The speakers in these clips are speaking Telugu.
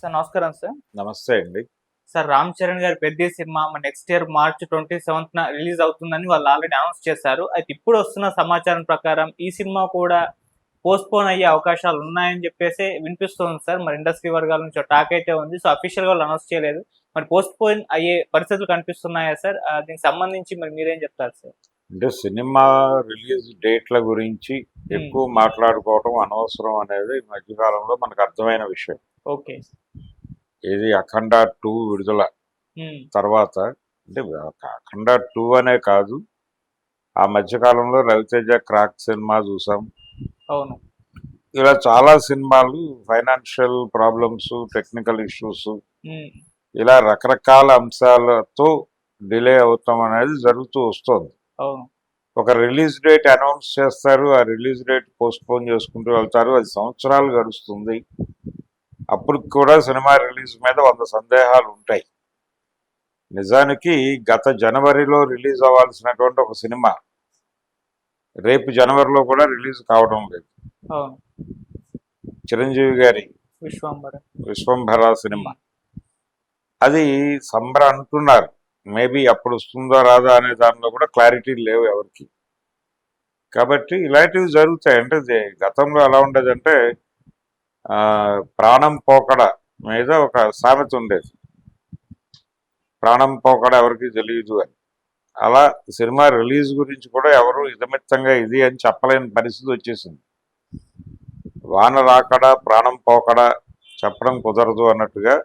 సార్ నమస్కారం సార్. నమస్తే అండి. సార్ 'రామ్ చరణ్' గారి 'Peddi' cinema next year March 27న రిలీజ్ అవుతుందని వాళ్ళు ఆల్రెడీ అనౌన్స్ చేశారు. అయితే ఇప్పుడు వస్తున్న సమాచారం ప్రకారం ఈ సినిమా కూడా పోస్ట్‌పోన్ అయ్యే అవకాశాలు ఉన్నాయని చెప్పేసి వినిపిస్తుంది సార్. మరి ఇండస్ట్రీ వర్గాల నుంచి ఒక టాక్ అయితే ఉంది. సో అఫీషియల్‌గా వాళ్ళు అనౌన్స్ చేయలేదు. మరి పోస్ట్‌పోన్ అయ్యే పరిస్థితులు కనిపిస్తున్నాయా సార్? దీనికి సంబంధించి మరి మీరేం చెప్తారు సార్? అంటే సినిమా రిలీజ్ డేట్ల గురించి ఎక్కువ మాట్లాడుకోవటం అనవసరం అనేది ఈ మధ్యకాలంలో మనకు అర్థమైన విషయం. ఓకే. ఇది 'అఖండ 2' విడుదల తర్వాత, అంటే 'అఖండ 2' అనే కాదు, ఆ మధ్యకాలంలో రవితేజ 'క్రాక్' సినిమా చూసాం. అవును. ఇలా చాలా సినిమాలు ఫైనాన్షియల్ ప్రాబ్లమ్స్, టెక్నికల్ ఇష్యూస్, ఇలా రకరకాల అంశాలతో డిలే అవుతాం అనేది జరుగుతూ వస్తుంది. అవును. ఒక రిలీజ్ డేట్ అనౌన్స్ చేస్తారు, ఆ రిలీజ్ డేట్ పోస్ట్పోన్ చేసుకుంటూ వెళ్తారు. అది సంవత్సరాలు గడుస్తుంది. అప్పుడు కూడా సినిమా రిలీజ్ మీద 100 సందేహాలు ఉంటాయి. నిజానికి గత జనవరిలో రిలీజ్ అవ్వాల్సినటువంటి ఒక సినిమా రేపు జనవరిలో కూడా రిలీజ్ కావడం లేదు. చిరంజీవి గారి విశ్వంభర సినిమా, అది సంబర అంటున్నారు. మేబీ అప్పుడు వస్తుందో రాదా అనే దానిలో కూడా క్లారిటీ లేవు ఎవరికి. కాబట్టి ఇలాంటివి జరుగుతాయి. అంటే గతంలో ఎలా ఉండేదంటే ప్రాణం పోకడ మీద ఒక సామెత ఉండేది, ప్రాణం పోకడ ఎవరికి తెలియదు అని. అలా సినిమా రిలీజ్ గురించి కూడా ఎవరు ఇదమిత్తంగా ఇది అని చెప్పలేని పరిస్థితి వచ్చేసింది. వాన రాకడ ప్రాణం పోకడ చెప్పడం కుదరదు అన్నట్టుగా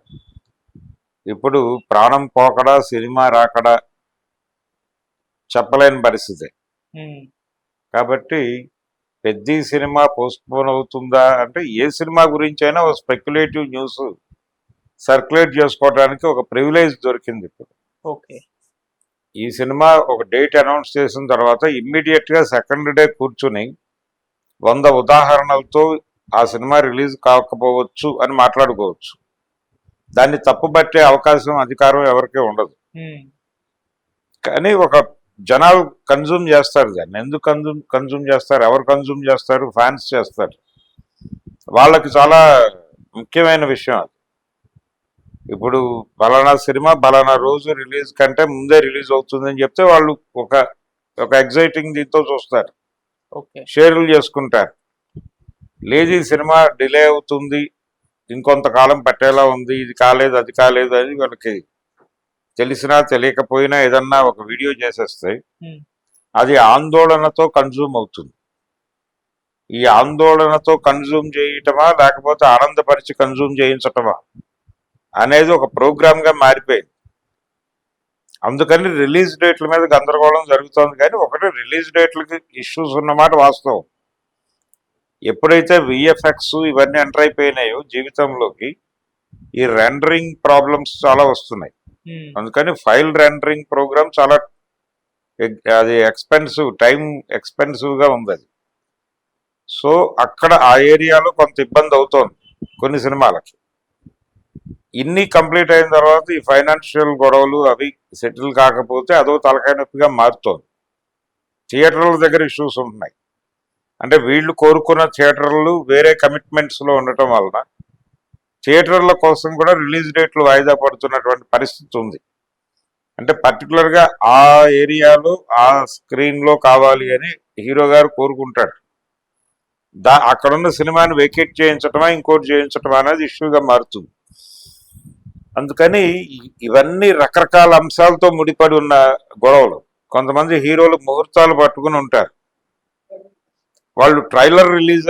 ఇప్పుడు ప్రాణం పోకడ సినిమా రాకడ చెప్పలేని పరిస్థితి. కాబట్టి పెద్ద సినిమా పోస్ట్పోన్ అవుతుందా అంటే, ఏ సినిమా గురించి అయినా ఒక స్పెక్యులేటివ్ న్యూస్ సర్క్యులేట్ చేసుకోవడానికి ఒక ప్రివిలేజ్ దొరికింది ఇప్పుడు. ఓకే. ఈ సినిమా ఒక డేట్ అనౌన్స్ చేసిన తర్వాత ఇమ్మీడియట్గా సెకండ్ డే కూర్చుని 100 ఉదాహరణలతో ఆ సినిమా రిలీజ్ కాకపోవచ్చు అని మాట్లాడుకోవచ్చు. దాన్ని తప్పుబట్టే అవకాశం, అధికారం ఎవరికీ ఉండదు. కానీ ఒక జనాలు కన్జ్యూమ్ చేస్తారు దాన్ని. ఎందుకు కన్జ్యూమ్ చేస్తారు? ఎవరు కన్జ్యూమ్ చేస్తారు? ఫ్యాన్స్ చేస్తారు. వాళ్ళకి చాలా ముఖ్యమైన విషయం అది. ఇప్పుడు బలానా సినిమా బలానా రోజు రిలీజ్ కంటే ముందే రిలీజ్ అవుతుందని చెప్తే వాళ్ళు ఒక ఎగ్జైటింగ్ దీంతో చూస్తారు, షేర్లు చేసుకుంటారు. లేదు ఈ సినిమా డిలే అవుతుంది, ఇంకొంతకాలం పట్టేలా ఉంది, ఇది కాలేదు అది కాలేదు అని వాళ్ళకి తెలిసినా తెలియకపోయినా ఏదన్నా ఒక వీడియో చేసేస్తే అది ఆందోళనతో కన్జ్యూమ్ అవుతుంది. ఈ ఆందోళనతో కన్జ్యూమ్ చేయటమా లేకపోతే ఆనందపరిచి కన్జ్యూమ్ చేయించటమా అనేది ఒక ప్రోగ్రామ్గా మారిపోయింది. అందుకని రిలీజ్ డేట్ల మీద గందరగోళం జరుగుతుంది. కానీ ఒకటి, రిలీజ్ డేట్లకి ఇష్యూస్ ఉన్నమాట వాస్తవం. ఎప్పుడైతే విఎఫ్ఎక్స్ ఇవన్నీ ఎంటర్ అయిపోయినాయో జీవితంలోకి, ఈ రెండరింగ్ ప్రాబ్లమ్స్ చాలా వస్తున్నాయి. అందుకని ఫైల్ రెండరింగ్ ప్రోగ్రామ్ చాలా అది ఎక్స్పెన్సివ్, టైం ఎక్స్పెన్సివ్గా ఉంది అది. సో అక్కడ ఆ ఏరియాలో కొంత ఇబ్బంది అవుతోంది కొన్ని సినిమాలకి. ఇన్ని కంప్లీట్ అయిన తర్వాత ఈ ఫైనాన్షియల్ గొడవలు అవి సెటిల్ కాకపోతే అదో తలకాయ నొప్పిగా మారుతోంది. థియేటర్ల దగ్గర ఇష్యూస్ ఉంటున్నాయి. అంటే వీళ్ళు కోరుకున్న థియేటర్లు వేరే కమిట్మెంట్స్లో ఉండటం వలన థియేటర్ల కోసం కూడా రిలీజ్ డేట్లు వాయిదా పడుతున్నటువంటి పరిస్థితి ఉంది. అంటే పర్టికులర్గా ఆ ఏరియాలో ఆ స్క్రీన్లో కావాలి అని హీరో గారు కోరుకుంటాడు. అక్కడున్న సినిమాని వెకేట్ చేయించటమా ఇంకోటి చేయించటమా అనేది ఇష్యూగా మారుతుంది. అందుకని ఇవన్నీ రకరకాల అంశాలతో ముడిపడి ఉన్న గొడవలు. కొంతమంది హీరోలు ముహూర్తాలు పట్టుకుని ఉంటారు. వాళ్ళు ట్రైలర్ రిలీజ్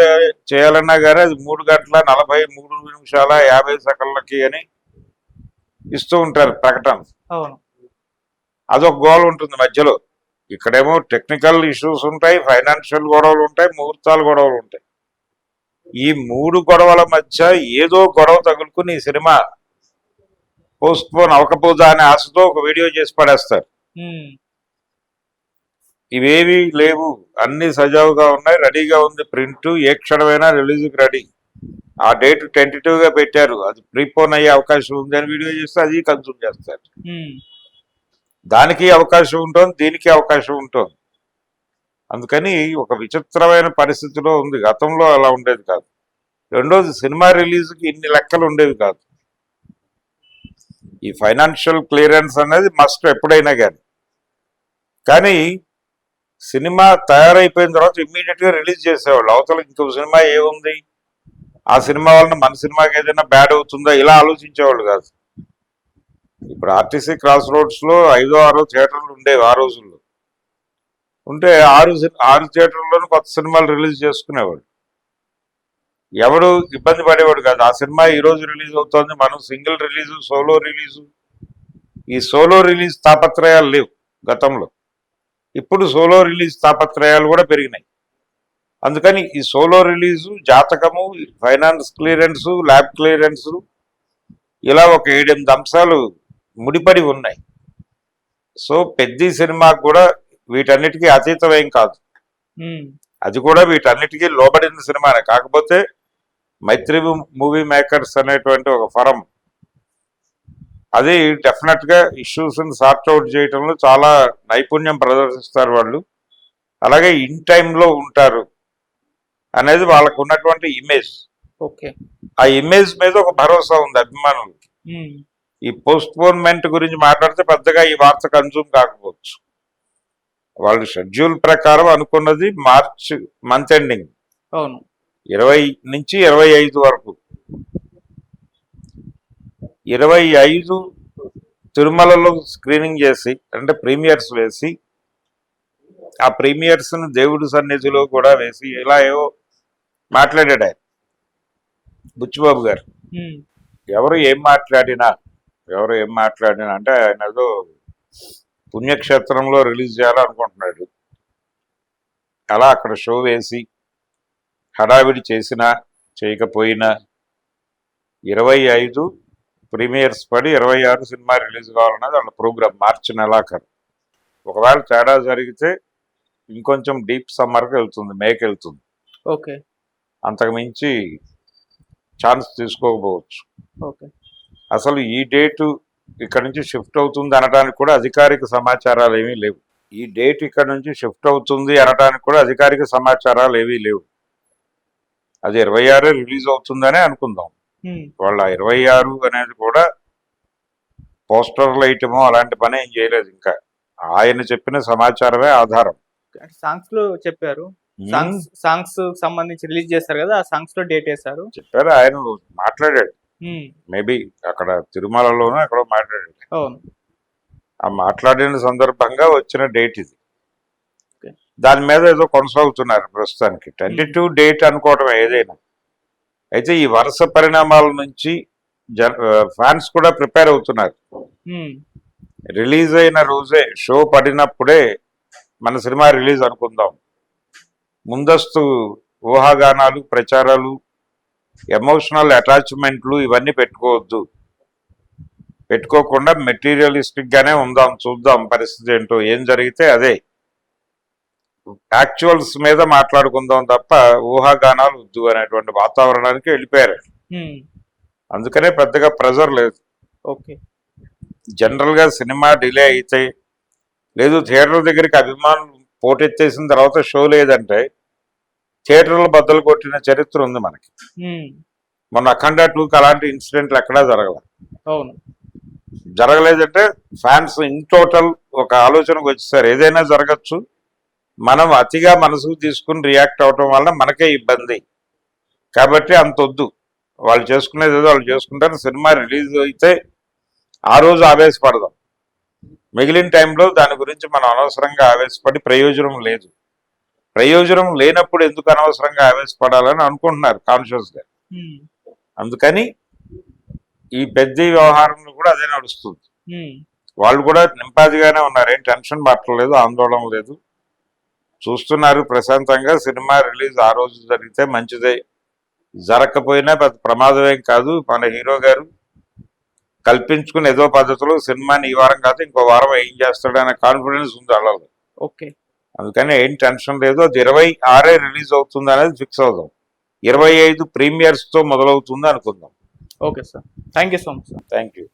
చేయాలన్నా కానీ అది 3 గంటల 43 నిమిషాల 50 సెకండ్లకి అని ఇస్తూ ఉంటారు ప్రకటన. అదొక గోల్ ఉంటుంది మధ్యలో. ఇక్కడేమో టెక్నికల్ ఇష్యూస్ ఉంటాయి, ఫైనాన్షియల్ గొడవలు ఉంటాయి, ముహూర్తాలు గొడవలు ఉంటాయి. ఈ 3 గొడవల మధ్య ఏదో గొడవ తగులుకుని ఈ సినిమా పోస్ట్పోన్ అవ్వకపోదా అనే ఆశతో ఒక వీడియో చేసి పడేస్తారు. ఇవేవి లేవు, అన్ని సజావుగా ఉన్నాయి, రెడీగా ఉంది ప్రింట్, ఏ క్షణమైనా రిలీజ్కి రెడీ. ఆ డేట్ టెంటేటివ్గా పెట్టారు, అది ప్రీపోన్ అయ్యే అవకాశం ఉంది అని వీడియో చేస్తే అది కన్జ్యూమ్ చేస్తారు. దానికి అవకాశం ఉంటుంది, దీనికి అవకాశం ఉంటుంది. అందుకని ఒక విచిత్రమైన పరిస్థితిలో ఉంది. గతంలో అలా ఉండేది కాదు. రెండోది, సినిమా రిలీజ్కి ఇన్ని లెక్కలు ఉండేవి కాదు. ఈ ఫైనాన్షియల్ క్లియరెన్స్ అనేది మస్ట్ ఎప్పుడైనా కానీ సినిమా తయారైపోయిన తర్వాత ఇమ్మీడియట్ గా రిలీజ్ చేసేవాళ్ళు. అవతల ఇంకో సినిమా ఏముంది, ఆ సినిమా వలన మన సినిమాకి ఏదైనా బ్యాడ్ అవుతుందా ఇలా ఆలోచించేవాళ్ళు కాదు. ఇప్పుడు ఆర్టీసీ క్రాస్ రోడ్స్ లో 5, 6 థియేటర్లు ఉండేవి ఆ రోజుల్లో. ఉంటే 6 థియేటర్లోనూ కొత్త సినిమాలు రిలీజ్ చేసుకునేవాడు. ఎవడు ఇబ్బంది పడేవాడు కాదు. ఆ సినిమా ఈ రోజు రిలీజ్ అవుతోంది, మనం సింగిల్ రిలీజు, సోలో రిలీజు, ఈ సోలో రిలీజ్ తాపత్రయాలు లేవు గతంలో. ఇప్పుడు సోలో రిలీజ్ తాపత్రయాలు కూడా పెరిగినాయి. అందుకని ఈ సోలో రిలీజు, జాతకము, ఫైనాన్స్ క్లియరెన్సు, ల్యాబ్ క్లియరెన్సు, ఇలా ఒక 7-8 అంశాలు ముడిపడి ఉన్నాయి. సో పెద్ద సినిమాకు కూడా వీటన్నిటికీ అతీతమేం కాదు. అది కూడా వీటన్నిటికీ లోబడిన సినిమానే. కాకపోతే మైత్రి మూవీ మేకర్స్ అనేటువంటి ఒక ఫరం అది డెఫినెట్ గా ఇష్యూస్ సార్ట్ అవుట్ చేయడంలో చాలా నైపుణ్యం ప్రదర్శిస్తారు వాళ్ళు. అలాగే ఇన్ టైంలో ఉంటారు అనేది వాళ్ళకు ఉన్నటువంటి ఇమేజ్. ఆ ఇమేజ్ మీద ఒక భరోసా ఉంది అభిమానులకి. ఈ పోస్ట్ పోన్మెంట్ గురించి మాట్లాడితే పెద్దగా ఈ వార్త కన్జ్యూమ్ కాకపోవచ్చు. వాళ్ళు షెడ్యూల్ ప్రకారం అనుకున్నది మార్చ్ మంత్ ఎండింగ్ 20 నుంచి 25 వరకు. 25 తిరుమలలో స్క్రీనింగ్ చేసి, అంటే ప్రీమియర్స్ వేసి, ఆ ప్రీమియర్స్ ను దేవుడి సన్నిధిలో కూడా వేసి, ఇలా ఏవో మాట్లాడాడు ఆయన బుచ్చిబాబు గారు. ఎవరు ఏం మాట్లాడినా అంటే ఆయన ఏదో పుణ్యక్షేత్రంలో రిలీజ్ చేయాలనుకుంటున్నాడు. అలా అక్కడ షో వేసి హడావిడి చేసినా చేయకపోయినా 25 ప్రీమియర్స్ పడి 26 సినిమా రిలీజ్ కావాలన్నది వాళ్ళ ప్రోగ్రామ్. మార్చి నెలాఖరు. ఒకవేళ తేడా జరిగితే ఇంకొంచెం డీప్ సమ్మర్కి వెళ్తుంది, మేకి వెళ్తుంది. అంతకు మించి ఛాన్స్ తీసుకోకపోవచ్చు. అసలు ఈ డేటు ఇక్కడ నుంచి షిఫ్ట్ అవుతుంది అనడానికి కూడా అధికారిక సమాచారాలు ఏమీ లేవు. ఈ డేట్ ఇక్కడ నుంచి షిఫ్ట్ అవుతుంది అనడానికి కూడా అధికారిక సమాచారాలు ఏమీ లేవు. అది 26 రిలీజ్ అవుతుందనే అనుకుందాం. వాళ్ళ 26 అనేది కూడా పోస్టర్లు ఐటమో అలాంటి పని ఏం చేయలేదు. ఇంకా ఆయన చెప్పిన సమాచారమే ఆధారం. సాంగ్స్ లో చెప్పారు, సాంగ్స్ సంబంధించి రిలీజ్ చేస్తారు కదా, ఆ సాంగ్స్ లో డేట్ వేశారు చెప్పారు. ఆయన మాట్లాడాడు, మేబీ అక్కడ తిరుమలలోనూ ఎక్కడో మాట్లాడాడు. ఆ మాట్లాడిన సందర్భంగా వచ్చిన డేట్ ఇది. దాని మీద ఏదో కొనసాగుతున్నారు ప్రస్తుతానికి. 22 డేట్ అనుకోవటం ఏదైనా. అయితే ఈ వరుస పరిణామాల నుంచి ఫ్యాన్స్ కూడా ప్రిపేర్ అవుతున్నారు. రిలీజ్ అయిన రోజే, షో పడినప్పుడే మన సినిమా రిలీజ్ అనుకుందాం. ముందస్తు ఊహాగానాలు, ప్రచారాలు, ఎమోషనల్ అటాచ్మెంట్లు ఇవన్నీ పెట్టుకోకుండా మెటీరియలిస్టిక్ గానే ఉందాం, చూద్దాం పరిస్థితి ఏంటో, ఏం జరిగితే అదే, యాక్చువల్స్ మీద మాట్లాడుకుందాం తప్ప ఊహాగానాలు వద్దు అనేటువంటి వాతావరణానికి వెళ్ళిపోయారు. అందుకనే పెద్దగా ప్రెజర్ లేదు. జనరల్ గా సినిమా డిలే అయితే, లేదు థియేటర్ దగ్గరికి అభిమానులు పోటెత్తేసిన తర్వాత షో లేదంటే థియేటర్లు బద్దలు కొట్టిన చరిత్ర ఉంది మనకి. మొన్న అఖండ 2కి అలాంటి ఇన్సిడెంట్లు ఎక్కడా జరగలేదంటే ఫ్యాన్స్ ఇన్ టోటల్ ఒక ఆలోచనకు వచ్చేసారు, ఏదైనా జరగచ్చు, మనం అతిగా మనసుకు తీసుకుని రియాక్ట్ అవటం వల్ల మనకే ఇబ్బంది, కాబట్టి అంత వద్దు, వాళ్ళు చేసుకునేది ఏదో వాళ్ళు చేసుకుంటారు. సినిమా రిలీజ్ అయితే ఆ రోజు ఆవేశపడదాం, మిగిలిన టైంలో దాని గురించి మనం అనవసరంగా ఆవేశపడి ప్రయోజనం లేదు. ప్రయోజనం లేనప్పుడు ఎందుకు అనవసరంగా ఆవేశపడాలని అనుకుంటున్నారు కాన్షియస్గా. అందుకని ఈ పెద్ద వ్యవహారంలో కూడా అదే నడుస్తుంది. వాళ్ళు కూడా నింపాదిగానే ఉన్నారు, ఏం టెన్షన్ పట్టలేదు, ఆందోళన లేదు, చూస్తున్నారు ప్రశాంతంగా. సినిమా రిలీజ్ ఆ రోజు జరిగితే మంచిదే, జరగకపోయినా పెద్ద ప్రమాదం ఏం కాదు. మన హీరో గారు కల్పించుకుని ఏదో పద్ధతిలో సినిమాని ఈ వారం కాదు ఇంకో వారం ఏం చేస్తాడనే కాన్ఫిడెన్స్ ఉంది వాళ్ళలో. అందుకని ఏం టెన్షన్ లేదు. అది 26 రిలీజ్ అవుతుంది అనేది ఫిక్స్ అవుదాం. 25 ప్రీమియర్స్ తో మొదలవుతుంది అనుకుందాం. Okay sir, thank you so much. Thank you.